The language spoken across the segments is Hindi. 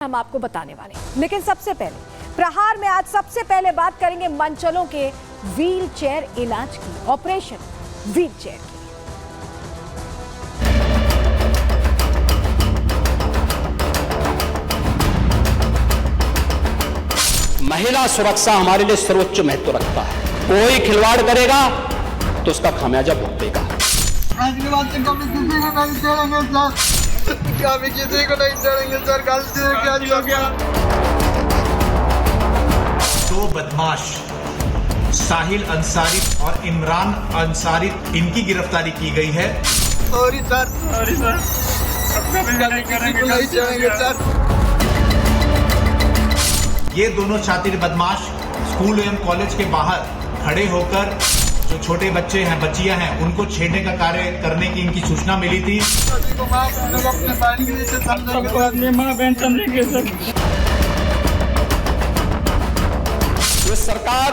हम आपको बताने वाले हैं। लेकिन सबसे पहले प्रहार में आज सबसे पहले बात करेंगे मंचलों के व्हील चेयर इलाज की, ऑपरेशन व्हील चेयर की। महिला सुरक्षा हमारे लिए सर्वोच्च महत्व रखता है। कोई खिलवाड़ करेगा तो उसका खामियाजा भुगतेगा। किसी को नहीं छोड़ेंगे सर, गलती हो गया। दो बदमाश साहिल अंसारी और इमरान अंसारी, इनकी गिरफ्तारी की गई है। सॉरी सर, किसी को नहीं छोड़ेंगे सर। ये दोनों शातिर बदमाश स्कूल एवं कॉलेज के बाहर खड़े होकर जो छोटे बच्चे हैं, बच्चियां हैं, उनको छेड़ने का कार्य करने की इनकी सूचना मिली थी। सभी को माफ कर दो, अपने बहन के जैसे समझेंगे, माँ बहन समझेंगे सर। ये सरकार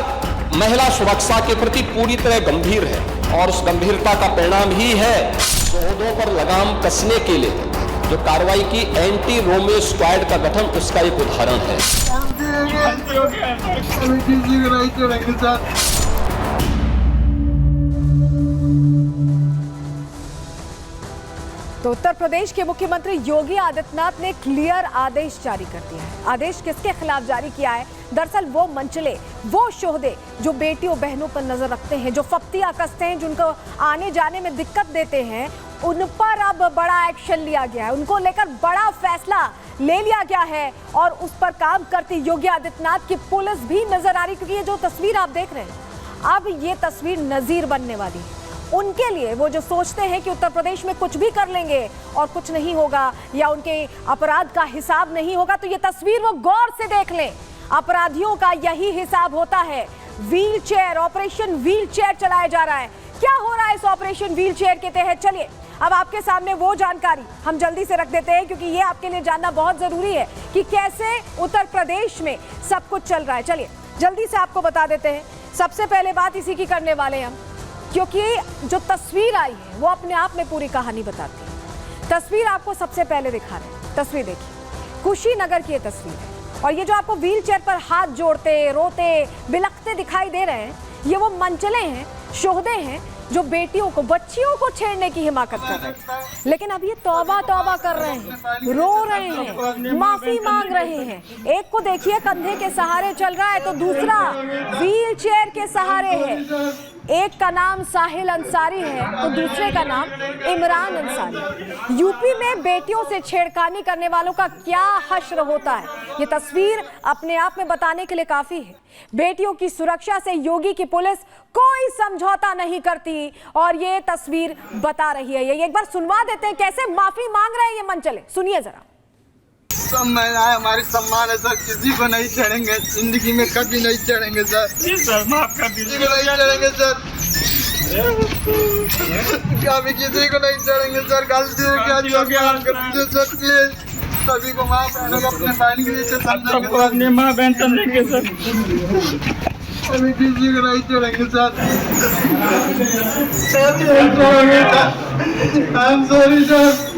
महिला सुरक्षा के प्रति पूरी तरह गंभीर है और उस गंभीरता का परिणाम ही है शोधों पर लगाम कसने के लिए जो कार्रवाई की एंटी रोमियो स्क्वाड का गठन, उसका एक उदाहरण है। किसी को नहीं छोड़ेंगे सर। तो उत्तर प्रदेश के मुख्यमंत्री योगी आदित्यनाथ ने क्लियर आदेश जारी कर दिया है। आदेश किसके खिलाफ जारी किया है? दरअसल वो मंचले, वो शोहदे जो बेटियों बहनों पर नजर रखते हैं, जो फप्तियां कसते हैं, जिनको आने जाने में दिक्कत देते हैं, उन पर अब बड़ा एक्शन लिया गया है। उनको लेकर बड़ा फैसला ले लिया गया है और उस पर काम करती योगी आदित्यनाथ की पुलिस भी नजर आ रही, क्योंकि ये जो तस्वीर आप देख रहे हैं, अब ये तस्वीर नजीर बनने वाली है उनके लिए। वो जो सोचते हैं कि उत्तर प्रदेश में कुछ भी कर लेंगे और कुछ नहीं होगा या उनके अपराध का हिसाब नहीं होगा, तो ये तस्वीर वो गौर से देख लें। अपराधियों का यही हिसाब होता है। Wheel chair, operation wheel chair चलाया जा रहा है। क्या हो रहा है इस ऑपरेशन व्हील चेयर के तहत? चलिए अब आपके सामने वो जानकारी हम जल्दी से रख देते हैं, क्योंकि ये आपके लिए जानना बहुत जरूरी है कि कैसे उत्तर प्रदेश में सब कुछ चल रहा है। चलिए जल्दी से आपको बता देते हैं। सबसे पहले बात इसी की करने वाले हैं हम, क्योंकि जो तस्वीर आई है वो अपने आप में पूरी कहानी बताती है। तस्वीर आपको सबसे पहले दिखा रहे हैं, तस्वीर देखिए, कुशीनगर की ये तस्वीर है। और ये जो आपको व्हील चेयर पर हाथ जोड़ते, रोते, बिलखते दिखाई दे रहे हैं, ये वो मंचले हैं, शोहदे हैं जो बेटियों को, बच्चियों को छेड़ने की हिमाकत कर रहे हैं। लेकिन अब ये तौबा तौबा कर रहे हैं, रो रहे हैं, माफी मांग रहे हैं। एक को देखिए कंधे के सहारे चल रहा है, तो दूसरा व्हील चेयर के सहारे है। एक का नाम साहिल अंसारी है तो दूसरे का नाम इमरान अंसारी। यूपी में बेटियों से छेड़खानी करने वालों का क्या हश्र होता है, ये तस्वीर अपने आप में बताने के लिए काफी है। बेटियों की सुरक्षा से योगी की पुलिस कोई समझौता नहीं करती और ये तस्वीर बता रही है। ये एक बार सुनवा देते हैं कैसे माफी मांग रहे हैं ये मंचले, सुनिए जरा। सब महिलाएं हमारी सम्मान है सर, किसी को नहीं छेड़ेंगे, जिंदगी में कभी नहीं छेड़ेंगे सर। जी सर, माफ कर दीजिए, किसी को नहीं छेड़ेंगे सर, कभी किसी को नहीं छेड़ेंगे सर। गलती हो गया सर, प्लीज सभी को माफ कर दो, अपने बहन के जैसे समझेंगे, अपने माँ बहन समझेंगे सर। कभी किसी को नहीं छोड़ेंगे sir. I am sorry sir.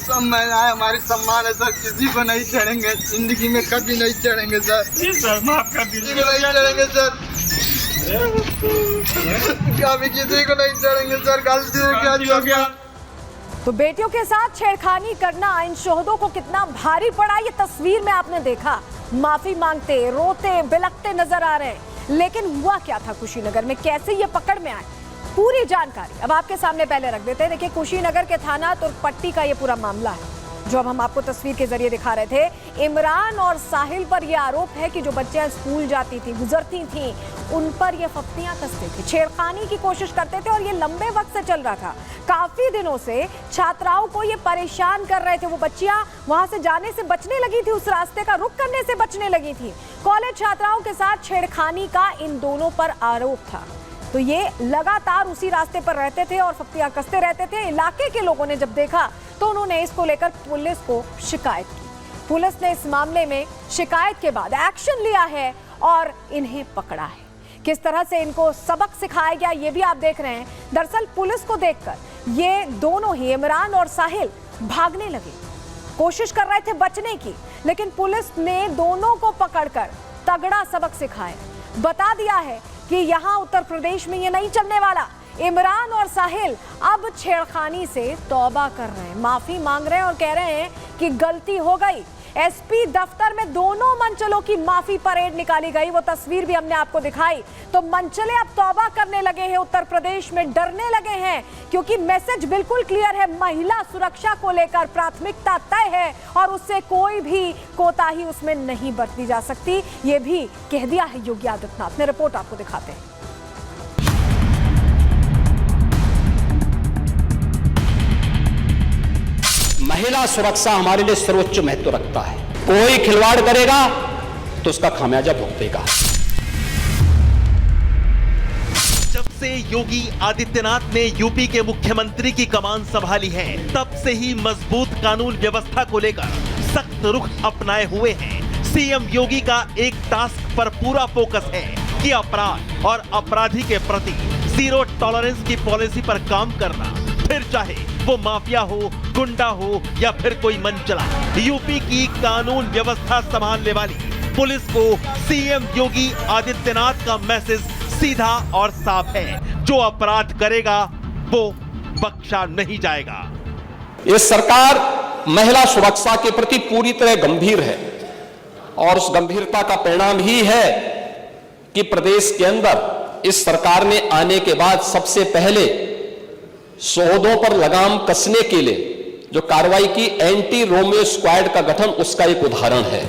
सब महिलाएं हमारी सम्मान है सर, किसी को नहीं छेड़ेंगे, जिंदगी में कभी नहीं छेड़ेंगे सर। जी सर, माफ कर दीजिए, किसी को नहीं छेड़ेंगे सर, कभी किसी को नहीं छेड़ेंगे सर। गलती हो गया। तो बेटियों के साथ छेड़खानी करना इन शोहदों को कितना भारी पड़ा, ये तस्वीर में आपने देखा। माफी मांगते, रोते, बिलखते नजर आ रहे हैं। लेकिन हुआ क्या था कुशीनगर में, कैसे ये पकड़ में आए, पूरी जानकारी अब आपके सामने पहले रख देते हैं। देखिए कुशीनगर के थाना तुर्कपट्टी का ये पूरा मामला है जो अब हम आपको तस्वीर के जरिए दिखा रहे थे। इमरान और साहिल पर यह आरोप है कि जो बच्चियां स्कूल जाती थी, गुजरती थी, उन पर ये फप्तियां कसते थे, छेड़खानी की कोशिश करते थे और ये लंबे वक्त से चल रहा था। काफी दिनों से छात्राओं को ये परेशान कर रहे थे। वो बच्चियां वहां से जाने से बचने लगी थी, उस रास्ते का रुख करने से बचने लगी थी। कॉलेज छात्राओं के साथ छेड़खानी का इन दोनों पर आरोप था। तो ये लगातार उसी रास्ते पर रहते थे और फप्तियां कसते रहते थे। इलाके के लोगों ने जब देखा तो उन्होंने इसको लेकर पुलिस को शिकायत की। पुलिस ने इस मामले में शिकायत के बाद एक्शन लिया है और इन्हें पकड़ा है। किस तरह से इनको सबक सिखाया गया ये भी आप देख रहे हैं। दरअसल पुलिस को देखकर ये दोनों ही इमरान और साहिल भागने लगे, कोशिश कर रहे थे बचने की, लेकिन पुलिस ने दोनों को पकड़कर तगड़ा सबक सिखाया, बता दिया है कि यहां उत्तर प्रदेश में ये नहीं चलने वाला। इमरान और साहिल अब छेड़खानी से तौबा कर रहे हैं, माफी मांग रहे हैं और कह रहे हैं कि गलती हो गई। एसपी दफ्तर में दोनों मंचलों की माफी परेड निकाली गई, वो तस्वीर भी हमने आपको दिखाई। तो मंचले अब तौबा करने लगे हैं, उत्तर प्रदेश में डरने लगे हैं, क्योंकि मैसेज बिल्कुल क्लियर है, महिला सुरक्षा को लेकर प्राथमिकता तय है और उससे कोई भी कोताही उसमें नहीं बरती जा सकती, ये भी कह दिया है योगी आदित्यनाथ ने। रिपोर्ट आपको दिखाते हैं। महिला सुरक्षा हमारे लिए सर्वोच्च महत्व रखता है। कोई खिलवाड़ करेगा तो उसका खामियाजा भुगतेगा। जब से योगी आदित्यनाथ ने यूपी के मुख्यमंत्री की कमान संभाली है, तब से ही मजबूत कानून व्यवस्था को लेकर सख्त रुख अपनाए हुए हैं। सीएम योगी का एक टास्क पर पूरा फोकस है कि अपराध और अपराधी के प्रति जीरो टॉलरेंस की पॉलिसी पर काम करना, फिर चाहे वो माफिया हो, गुंडा हो या फिर कोई मंचला। यूपी की कानून व्यवस्था संभालने वाली पुलिस को सीएम योगी आदित्यनाथ का मैसेज सीधा और साफ है, जो अपराध करेगा वो बख्शा नहीं जाएगा। ये सरकार महिला सुरक्षा के प्रति पूरी तरह गंभीर है और उस गंभीरता का परिणाम ही है कि प्रदेश के अंदर इस सरकार ने आने के बाद सबसे पहले शोधों पर लगाम कसने के लिए जो कार्रवाई की एंटी रोमियो स्क्वाड का गठन, उसका एक उदाहरण है।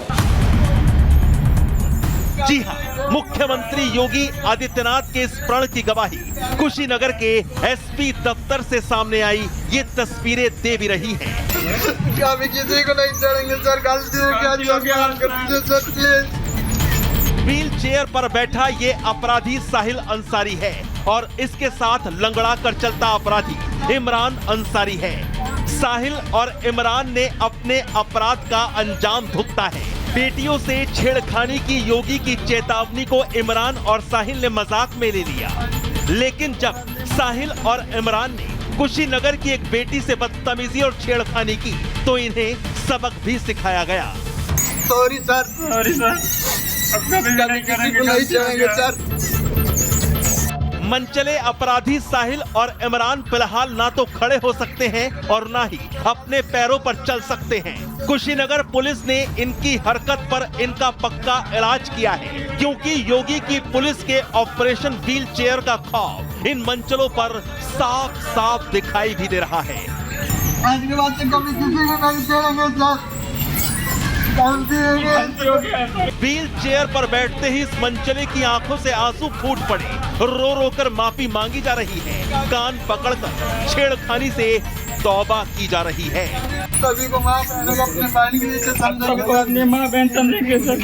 जी हां, मुख्यमंत्री योगी आदित्यनाथ के इस प्रण की गवाही कुशीनगर के एसपी दफ्तर से सामने आई ये तस्वीरें दे भी रही हैं। अभी किसी को नहीं छोड़ेंगे सर, गलती हो गया सर, प्लीज। व्हील चेयर पर बैठा ये अपराधी साहिल अंसारी है और इसके साथ लंगड़ा कर चलता अपराधी इमरान अंसारी है। साहिल और इमरान ने अपने अपराध का अंजाम भुगता है। बेटियों से छेड़खानी की योगी की चेतावनी को इमरान और साहिल ने मजाक में ले लिया, लेकिन जब साहिल और इमरान ने कुशीनगर की एक बेटी से बदतमीजी और छेड़खानी की तो इन्हें सबक भी सिखाया गया। सॉरी सर, कभी किसी को नहीं छोड़ेंगे सर। मनचले अपराधी साहिल और इमरान फिलहाल ना तो खड़े हो सकते हैं और ना ही अपने पैरों पर चल सकते हैं। कुशीनगर पुलिस ने इनकी हरकत पर इनका पक्का इलाज किया है, क्योंकि योगी की पुलिस के ऑपरेशन व्हील चेयर का खौफ इन मंचलों पर साफ साफ दिखाई भी दे रहा है। आज के बाद से कभी किसी को नहीं छोड़ेंगे सर। व्हील चेयर पर बैठते ही इस मंचले की आंखों से आंसू फूट पड़े, रो रो कर माफी मांगी जा रही है, कान पकड़कर छेड़खानी से तौबा की जा रही है। सभी को माफ करना, अपने बहन के नीचे समझेंगे, अपनी माँ बहन समझेंगे सर,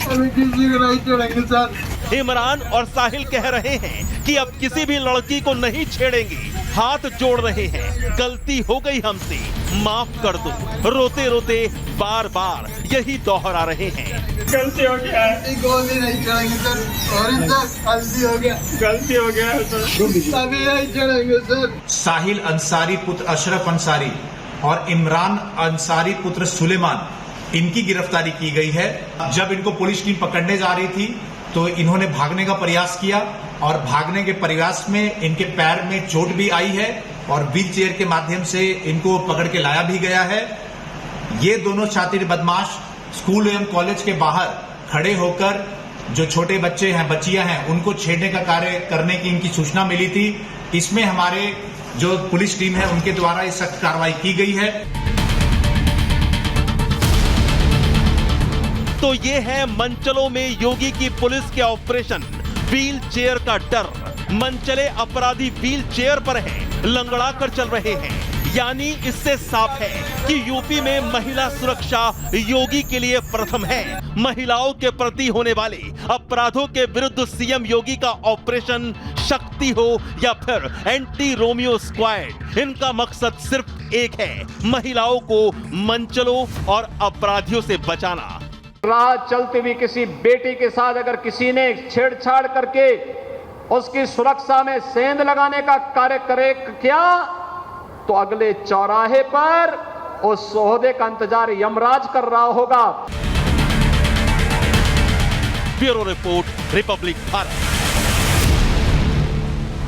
अभी किसी को नहीं छोड़ेंगे सर। इमरान और साहिल कह रहे हैं कि अब किसी भी लड़की को नहीं छेड़ेंगे, हाथ जोड़ रहे हैं, गलती हो गई हमसे, माफ कर दो, रोते रोते बार बार यही दोहरा रहे हैं। गलती हो गया, गोली नहीं छोड़ेंगे सर, सॉरी सर, गलती हो गया सर, सभी नहीं छोड़ेंगे सर। साहिल अंसारी पुत्र अशरफ अंसारी और इमरान अंसारी पुत्र सुलेमान, इनकी गिरफ्तारी की गई है। जब इनको पुलिस टीम पकड़ने जा रही थी तो इन्होंने भागने का प्रयास किया और भागने के प्रयास में इनके पैर में चोट भी आई है और व्हील चेयर के माध्यम से इनको पकड़ के लाया भी गया है। ये दोनों शातिर बदमाश स्कूल एवं कॉलेज के बाहर खड़े होकर जो छोटे बच्चे हैं, बच्चियां हैं, उनको छेड़ने का कार्य करने की इनकी सूचना मिली थी। इसमें हमारे जो पुलिस टीम है उनके द्वारा ये सख्त कार्रवाई की गई है। तो ये है मंचलों में योगी की पुलिस के ऑपरेशन व्हील चेयर का डर। मनचले अपराधी व्हील चेयर पर हैं, लंगड़ा कर चल रहे हैं, यानी इससे साफ है कि यूपी में महिला सुरक्षा योगी के लिए प्रथम है। महिलाओं के प्रति होने वाले अपराधों के विरुद्ध सीएम योगी का ऑपरेशन शक्ति हो या फिर एंटी रोमियो स्क्वाड, इनका मकसद सिर्फ एक है, महिलाओं को मंचलों और अपराधियों से बचाना। राह चलती हुई किसी बेटी के साथ अगर किसी ने छेड़छाड़ करके उसकी सुरक्षा में सेंध लगाने का कार्य करे क्या, तो अगले चौराहे पर उस सोहदे का इंतजार यमराज कर रहा होगा। Bureau report, Republic Bharat.